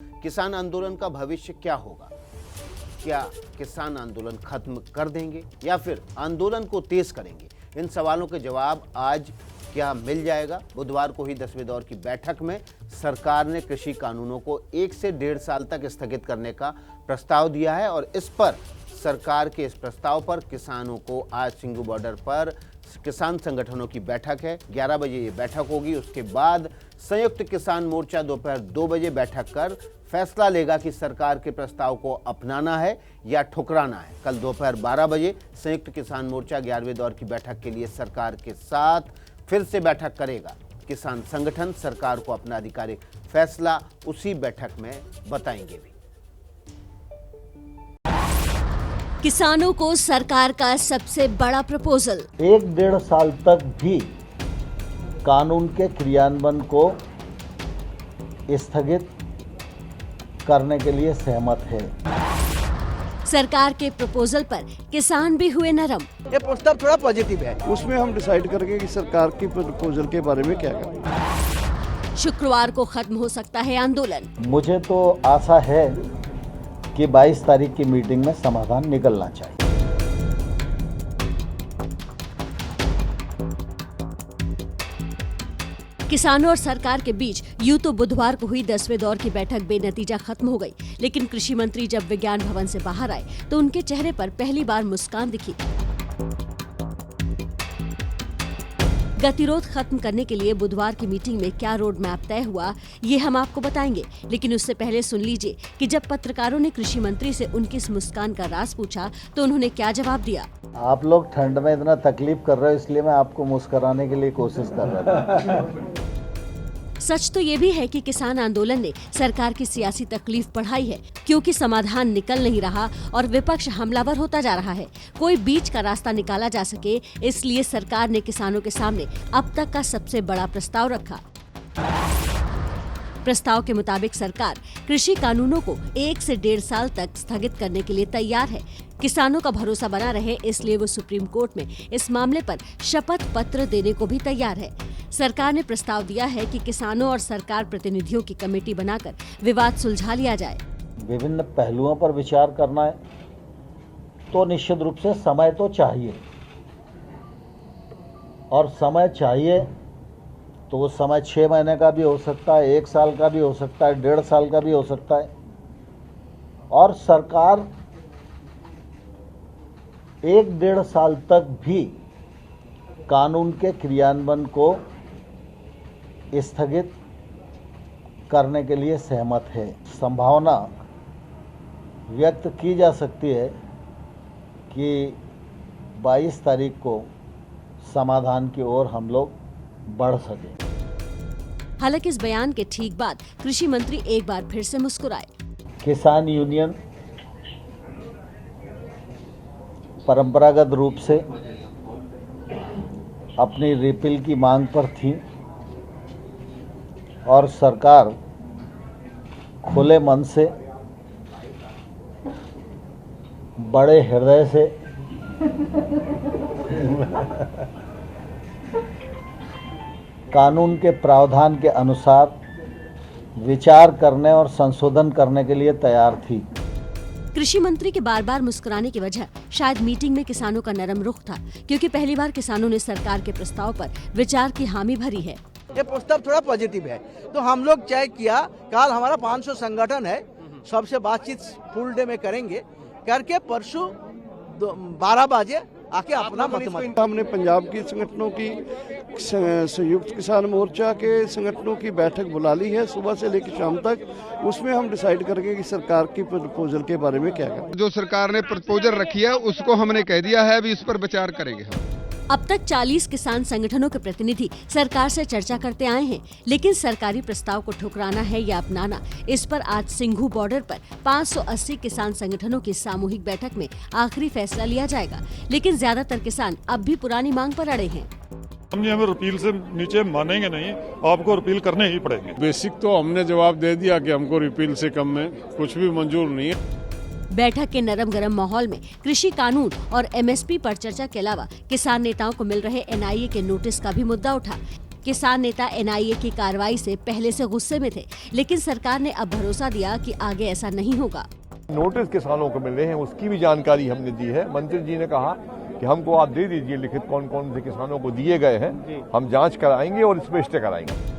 किसान आंदोलन का भविष्य क्या होगा? क्या किसान आंदोलन खत्म कर देंगे या फिर आंदोलन को तेज करेंगे? इन सवालों के जवाब आज क्या मिल जाएगा? बुधवार को ही 10वें दौर की बैठक में सरकार ने कृषि कानूनों को 1 से 1.5 साल तक स्थगित करने का प्रस्ताव दिया है और इस पर सरकार के इस प्रस्ताव पर किसानों को आज सिंघू बॉर्डर पर किसान संगठनों की बैठक है। 11 बजे ये बैठक होगी। उसके बाद संयुक्त किसान मोर्चा दोपहर 2 बजे बैठक कर फैसला लेगा कि सरकार के प्रस्ताव को अपनाना है या ठुकराना है। कल दोपहर 12 बजे संयुक्त किसान मोर्चा 11वें दौर की बैठक के लिए सरकार के साथ फिर से बैठक करेगा। किसान संगठन सरकार को अपना आधिकारिक फैसला उसी बैठक में बताएंगे भी। किसानों को सरकार का सबसे बड़ा प्रपोजल। 1-1.5 साल तक भी कानून के क्रियान्वयन को स्थगित करने के लिए सहमत है। सरकार के प्रपोजल पर किसान भी हुए नरम। ये प्रस्ताव थोड़ा पॉजिटिव है। उसमें हम डिसाइड करेंगे कि सरकार की प्रपोजल के बारे में क्या करें। शुक्रवार को खत्म हो सकता है आंदोलन। मुझे तो आशा है कि 22 तारीख की मीटिंग में समाधान निकलना चाहिए। किसानों और सरकार के बीच यूं तो बुधवार को हुई 10वें दौर की बैठक बेनतीजा खत्म हो गई, लेकिन कृषि मंत्री जब विज्ञान भवन से बाहर आए तो उनके चेहरे पर पहली बार मुस्कान दिखी। गतिरोध खत्म करने के लिए बुधवार की मीटिंग में क्या रोड मैप तय हुआ, ये हम आपको बताएंगे, लेकिन उससे पहले सुन लीजिए कि जब पत्रकारों ने कृषि मंत्री से उनकी इस मुस्कान का राज पूछा तो उन्होंने क्या जवाब दिया। आप लोग ठंड में इतना तकलीफ कर रहे हो, इसलिए मैं आपको मुस्कुराने के लिए कोशिश कर रहा था। सच तो ये भी है कि किसान आंदोलन ने सरकार की सियासी तकलीफ बढ़ाई है, क्योंकि समाधान निकल नहीं रहा और विपक्ष हमलावर होता जा रहा है। कोई बीच का रास्ता निकाला जा सके, इसलिए सरकार ने किसानों के सामने अब तक का सबसे बड़ा प्रस्ताव रखा। प्रस्ताव के मुताबिक सरकार कृषि कानूनों को 1 से 1.5 साल तक स्थगित करने के लिए तैयार है। किसानों का भरोसा बना रहे, इसलिए वो सुप्रीम कोर्ट में इस मामले पर शपथ पत्र देने को भी तैयार है। सरकार ने प्रस्ताव दिया है कि किसानों और सरकार प्रतिनिधियों की कमेटी बनाकर विवाद सुलझा लिया जाए। विभिन्न पहलुओं पर विचार करना है तो निश्चित रूप से समय तो चाहिए, और समय चाहिए तो वो समय 6 महीने का भी हो सकता है, 1 साल का भी हो सकता है, 1.5 साल का भी हो सकता है। और सरकार 1-1.5 साल तक भी कानून के क्रियान्वयन को स्थगित करने के लिए सहमत है। संभावना व्यक्त की जा सकती है कि 22 तारीख को समाधान की ओर हम लोग बढ़ सकें। हालांकि इस बयान के ठीक बाद कृषि मंत्री एक बार फिर से मुस्कुराए। किसान यूनियन परंपरागत रूप से अपनी रिपील की मांग पर थी और सरकार खुले मन से, बड़े हृदय से कानून के प्रावधान के अनुसार विचार करने और संशोधन करने के लिए तैयार थी। कृषि मंत्री के बार बार मुस्कुराने की वजह शायद मीटिंग में किसानों का नरम रुख था, क्योंकि पहली बार किसानों ने सरकार के प्रस्ताव पर विचार की हामी भरी है। ये प्रस्ताव थोड़ा पॉजिटिव है, तो हम लोग तय किया, कल हमारा 500 संगठन है, सबसे बातचीत फुल डे में करेंगे, करके परसों 12 बजे आके अपना मत। हमने पंजाब की संगठनों की, संयुक्त किसान मोर्चा के संगठनों की बैठक बुला ली है सुबह से लेकर शाम तक। उसमें हम डिसाइड करेंगे कि सरकार की प्रपोजल के बारे में क्या करें। जो सरकार ने प्रपोजल रखी है उसको हमने कह दिया है, अभी इस पर विचार करेंगे हम। अब तक 40 किसान संगठनों के प्रतिनिधि सरकार से चर्चा करते आए हैं, लेकिन सरकारी प्रस्ताव को ठुकराना है या अपनाना, इस पर आज सिंघू बॉर्डर पर 580 किसान संगठनों की सामूहिक बैठक में आखिरी फैसला लिया जाएगा। लेकिन ज्यादातर किसान अब भी पुरानी मांग पर अड़े हैं। हमें रिपील से नीचे मानेंगे नहीं, आपको रिपील करने ही पड़ेंगे। बेसिक तो हमने जवाब दे दिया कि हमको रिपील से कम में कुछ भी मंजूर नहीं है। बैठक के नरम गरम माहौल में कृषि कानून और एमएसपी पर चर्चा के अलावा किसान नेताओं को मिल रहे एनआईए के नोटिस का भी मुद्दा उठा। किसान नेता एनआईए की कार्रवाई से पहले से गुस्से में थे, लेकिन सरकार ने अब भरोसा दिया कि आगे ऐसा नहीं होगा। नोटिस किसानों को मिल रहे हैं, उसकी भी जानकारी हमने दी है। मंत्री जी ने कहा कि हमको आप दे दीजिए लिखित कौन कौन से किसानों को दिए गए हैं, हम जांच कराएंगे और इस पे स्टे कराएंगे।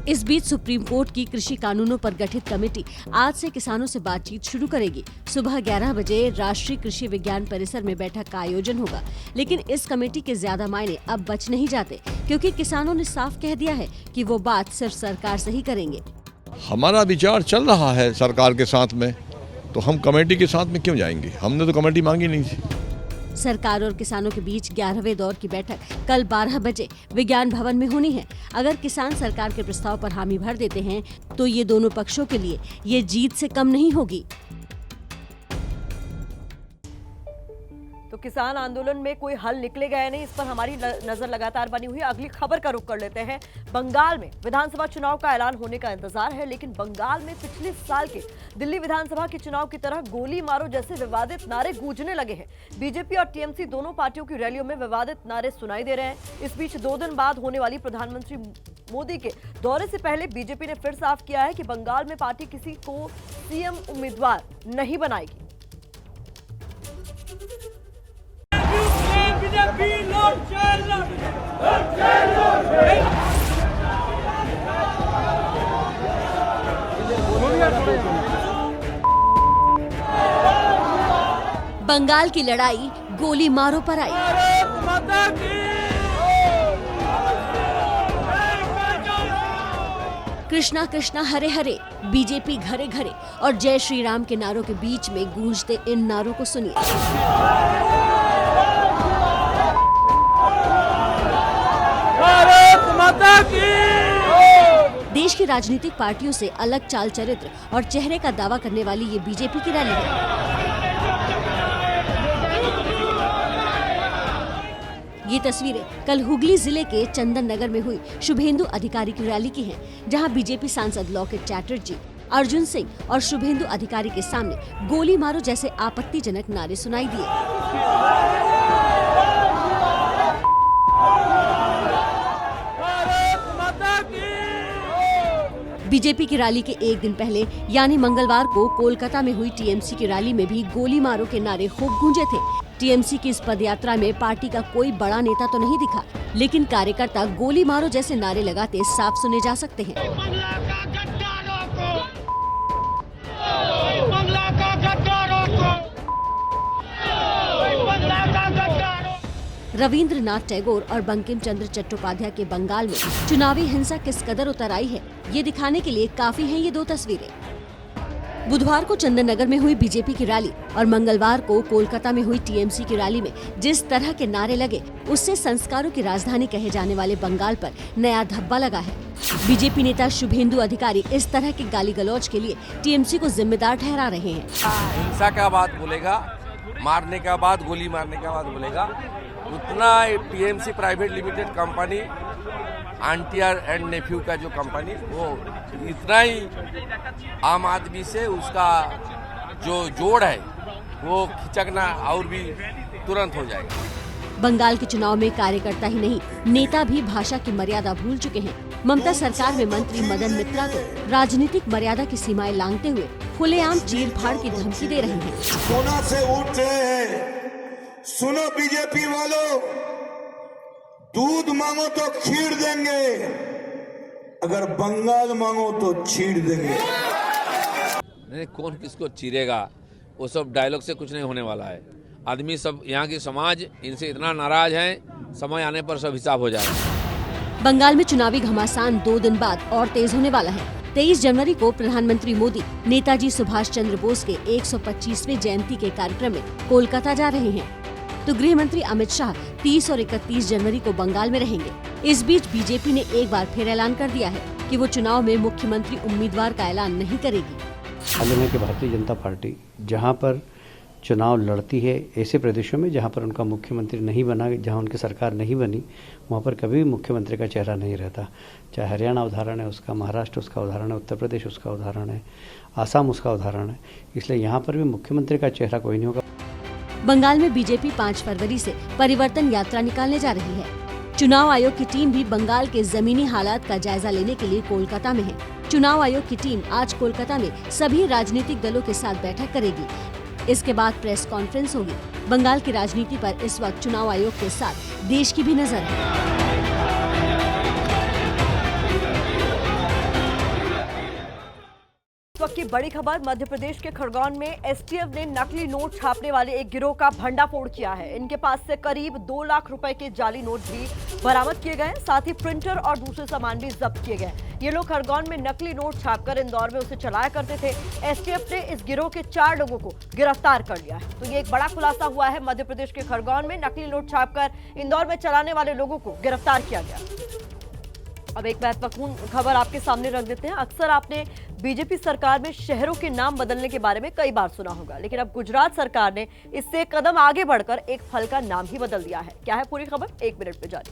इस बीच सुप्रीम कोर्ट की कृषि कानूनों पर गठित कमेटी आज से किसानों से बातचीत शुरू करेगी। सुबह 11 बजे राष्ट्रीय कृषि विज्ञान परिसर में बैठक का आयोजन होगा, लेकिन इस कमेटी के ज्यादा मायने अब बच नहीं जाते, क्योंकि किसानों ने साफ कह दिया है कि वो बात सिर्फ सरकार से ही करेंगे। हमारा विचार चल रहा है सरकार के साथ में, तो हम कमेटी के साथ में क्यों जाएंगे? हमने तो कमेटी मांगी नहीं थी। सरकार और किसानों के बीच 11वें दौर की बैठक कल 12 बजे विज्ञान भवन में होनी है। अगर किसान सरकार के प्रस्ताव पर हामी भर देते हैं तो ये दोनों पक्षों के लिए ये जीत से कम नहीं होगी। तो किसान आंदोलन में कोई हल निकलेगा या नहीं, इस पर हमारी नजर लगातार बनी हुई है। अगली खबर का रुख कर लेते हैं। बंगाल में विधानसभा चुनाव का ऐलान होने का इंतजार है, लेकिन बंगाल में पिछले साल के दिल्ली विधानसभा के चुनाव की तरह गोली मारो जैसे विवादित नारे गूंजने लगे हैं। बीजेपी और टीएमसी दोनों पार्टियों की रैलियों में विवादित नारे सुनाई दे रहे हैं। इस बीच 2 दिन बाद होने वाली प्रधानमंत्री मोदी के दौरे से पहले बीजेपी ने फिर साफ किया है कि बंगाल में पार्टी किसी को सीएम उम्मीदवार नहीं बनाएगी। बंगाल की लड़ाई गोली मारो पर आई। कृष्णा कृष्णा हरे हरे, बीजेपी घरे घरे और जय श्री राम के नारों के बीच में गूंजते इन नारों को सुनिए। देश की राजनीतिक पार्टियों से अलग चाल चरित्र और चेहरे का दावा करने वाली ये बीजेपी की रैली है। ये तस्वीरें कल हुगली जिले के चंदन नगर में हुई शुभेंदु अधिकारी की रैली की हैं, जहां बीजेपी सांसद लॉकेट चैटर्जी, अर्जुन सिंह और शुभेंदु अधिकारी के सामने गोली मारो जैसे आपत्तिजनक नारे सुनाई दिए। बीजेपी की रैली के एक दिन पहले यानी मंगलवार को कोलकाता में हुई टीएमसी की रैली में भी गोली मारो के नारे खूब गूंजे थे। टीएमसी की इस पदयात्रा में पार्टी का कोई बड़ा नेता तो नहीं दिखा, लेकिन कार्यकर्ता गोली मारो जैसे नारे लगाते साफ सुने जा सकते हैं। रविंद्रनाथ टैगोर और बंकिम चंद्र चट्टोपाध्याय के बंगाल में चुनावी हिंसा किस कदर उतर आई है, ये दिखाने के लिए काफी हैं ये 2 तस्वीरें। बुधवार को चंदन नगर में हुई बीजेपी की रैली और मंगलवार को कोलकाता में हुई टीएमसी की रैली में जिस तरह के नारे लगे, उससे संस्कारों की राजधानी कहे जाने वाले बंगाल पर नया धब्बा लगा है। बीजेपी नेता शुभेंदु अधिकारी इस तरह के गाली गलौज के लिए टीएमसी को जिम्मेदार ठहरा रहे हैं। हिंसा का बात बोलेगा, मारने का बात, गोली मारने का बात बोलेगा, उतना टीएमसी प्राइवेट लिमिटेड कंपनी आंटियर एंड नेफ्यू का जो कंपनी, वो इतना ही आम आदमी से उसका जो जोड़ है वो खिचकना और भी तुरंत हो जाएगा। बंगाल के चुनाव में कार्यकर्ता ही नहीं, नेता भी भाषा की मर्यादा भूल चुके हैं। ममता सरकार में मंत्री मदन मित्रा तो राजनीतिक मर्यादा की सीमाएं लांघते हुए खुलेआम चीर फाड़ की धमकी दे रहे हैं। कोना से उठ रहे हैं, सुनो बीजेपी वालों, दूध मांगो तो खीर देंगे, अगर बंगाल मांगो तो चीर देंगे। नहीं, कौन किसको चीरेगा, वो सब डायलॉग से कुछ नहीं होने वाला है। आदमी सब, यहाँ की समाज इनसे इतना नाराज है, समय आने पर सब हिसाब हो जाएगा। बंगाल में चुनावी घमासान 2 दिन बाद और तेज होने वाला है। 23 जनवरी को प्रधानमंत्री मोदी नेताजी सुभाष चंद्र बोस के 125वें जयंती के कार्यक्रम में कोलकाता जा रहे हैं, तो गृह मंत्री अमित शाह 30 और 31 जनवरी को बंगाल में रहेंगे। इस बीच बीजेपी ने एक बार फिर ऐलान कर दिया है कि वो चुनाव में मुख्यमंत्री उम्मीदवार का ऐलान नहीं करेगी। हाल में कि भारतीय जनता पार्टी जहां पर चुनाव लड़ती है, ऐसे प्रदेशों में जहां पर उनका मुख्यमंत्री नहीं बना, जहां उनकी सरकार नहीं बनी, वहां पर कभी भी मुख्यमंत्री का चेहरा नहीं रहता। चाहे हरियाणा उदाहरण है उसका, महाराष्ट्र उसका उदाहरण है, उत्तर प्रदेश उसका उदाहरण है, आसाम उसका उदाहरण है। इसलिए यहाँ पर भी मुख्यमंत्री का चेहरा कोई नहीं होगा। बंगाल में बीजेपी 5 फरवरी से परिवर्तन यात्रा निकालने जा रही है। चुनाव आयोग की टीम भी बंगाल के जमीनी हालात का जायजा लेने के लिए कोलकाता में है। चुनाव आयोग की टीम आज कोलकाता में सभी राजनीतिक दलों के साथ बैठक करेगी। इसके बाद प्रेस कॉन्फ्रेंस होगी। बंगाल की राजनीति पर इस वक्त चुनाव आयोग के साथ देश की भी नजर है। इस वक्त की बड़ी खबर, मध्य प्रदेश के खरगोन में एसटीएफ ने नकली नोट छापने वाले एक गिरोह का भंडाफोड़ किया है। इनके पास से करीब 2 लाख रुपए के जाली नोट भी बरामद किए गए, साथ ही प्रिंटर और दूसरे सामान भी जब्त किए गए। ये लोग खरगोन में नकली नोट छापकर इंदौर में उसे चलाया करते थे। एसटीएफ ने इस गिरोह के 4 लोगों को गिरफ्तार कर लिया है। तो ये एक बड़ा खुलासा हुआ है। मध्य प्रदेश के खरगोन में नकली नोट छापकर इंदौर में चलाने वाले लोगों को गिरफ्तार किया गया। अब एक महत्वपूर्ण खबर आपके सामने रख देते हैं। अक्सर आपने बीजेपी सरकार में शहरों के नाम बदलने के बारे में कई बार सुना होगा, लेकिन अब गुजरात सरकार ने इससे एक कदम आगे बढ़कर एक फल का नाम ही बदल दिया है। क्या है पूरी खबर, 1 मिनट में जारी।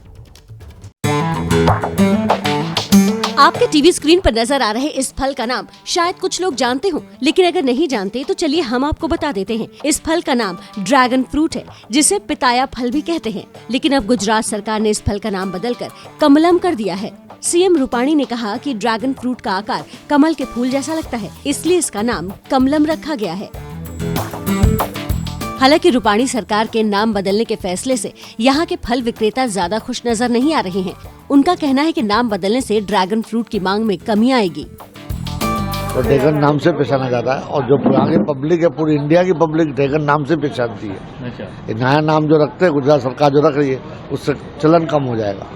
आपके टीवी स्क्रीन पर नजर आ रहे इस फल का नाम शायद कुछ लोग जानते हो, लेकिन अगर नहीं जानते तो चलिए हम आपको बता देते हैं। इस फल का नाम ड्रैगन फ्रूट है, जिसे पिताया फल भी कहते हैं। लेकिन अब गुजरात सरकार ने इस फल का नाम बदलकर कमलम कर दिया है। सीएम रूपाणी ने कहा कि ड्रैगन फ्रूट का आकार कमल के फूल जैसा लगता है, इसलिए इसका नाम कमलम रखा गया है। हालांकि रूपाणी सरकार के नाम बदलने के फैसले से यहाँ के फल विक्रेता ज्यादा खुश नजर नहीं आ रहे हैं। उनका कहना है कि नाम बदलने से ड्रैगन फ्रूट की मांग में कमी आएगी। तो ड्रैगन नाम से पहचाना जाता है, और जो आगे पब्लिक है, पूरी इंडिया की पब्लिक ड्रैगन नाम से पहचानती है। ये नया नाम जो रखते हैं, गुजरात सरकार जो रख रही है, उससे चलन कम हो जाएगा।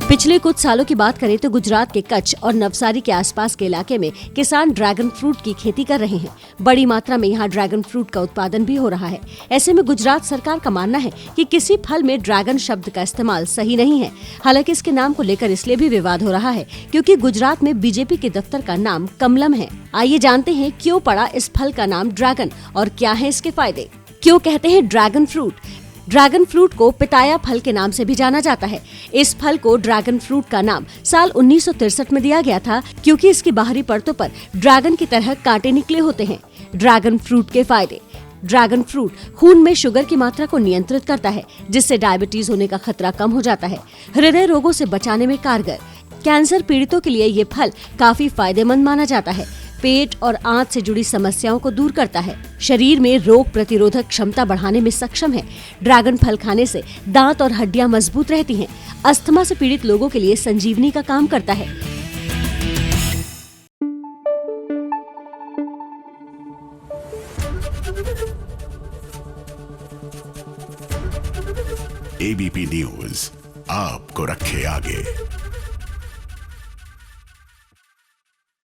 पिछले कुछ सालों की बात करें तो गुजरात के कच्छ और नवसारी के आसपास के इलाके में किसान ड्रैगन फ्रूट की खेती कर रहे हैं। बड़ी मात्रा में यहाँ ड्रैगन फ्रूट का उत्पादन भी हो रहा है। ऐसे में गुजरात सरकार का मानना है कि किसी फल में ड्रैगन शब्द का इस्तेमाल सही नहीं है। हालांकि इसके नाम को लेकर इसलिए भी विवाद हो रहा है क्योंकि गुजरात में बीजेपी के दफ्तर का नाम कमलम है। आइए जानते हैं क्यों पड़ा इस फल का नाम ड्रैगन और क्या है इसके फायदे। क्यों कहते हैं ड्रैगन फ्रूट? ड्रैगन फ्रूट को पिताया फल के नाम से भी जाना जाता है। इस फल को ड्रैगन फ्रूट का नाम साल 1963 में दिया गया था क्योंकि इसकी बाहरी परतों पर ड्रैगन की तरह कांटे निकले होते हैं। ड्रैगन फ्रूट के फायदे। ड्रैगन फ्रूट खून में शुगर की मात्रा को नियंत्रित करता है, जिससे डायबिटीज होने का खतरा कम हो जाता है। हृदय रोगों से बचाने में कारगर। कैंसर पीड़ितों के लिए ये फल काफी फायदेमंद माना जाता है। पेट और आंत से जुड़ी समस्याओं को दूर करता है। शरीर में रोग प्रतिरोधक क्षमता बढ़ाने में सक्षम है। ड्रैगन फल खाने से दांत और हड्डियां मजबूत रहती हैं। अस्थमा से पीड़ित लोगों के लिए संजीवनी का काम करता है। एबीपी न्यूज आपको रखे आगे।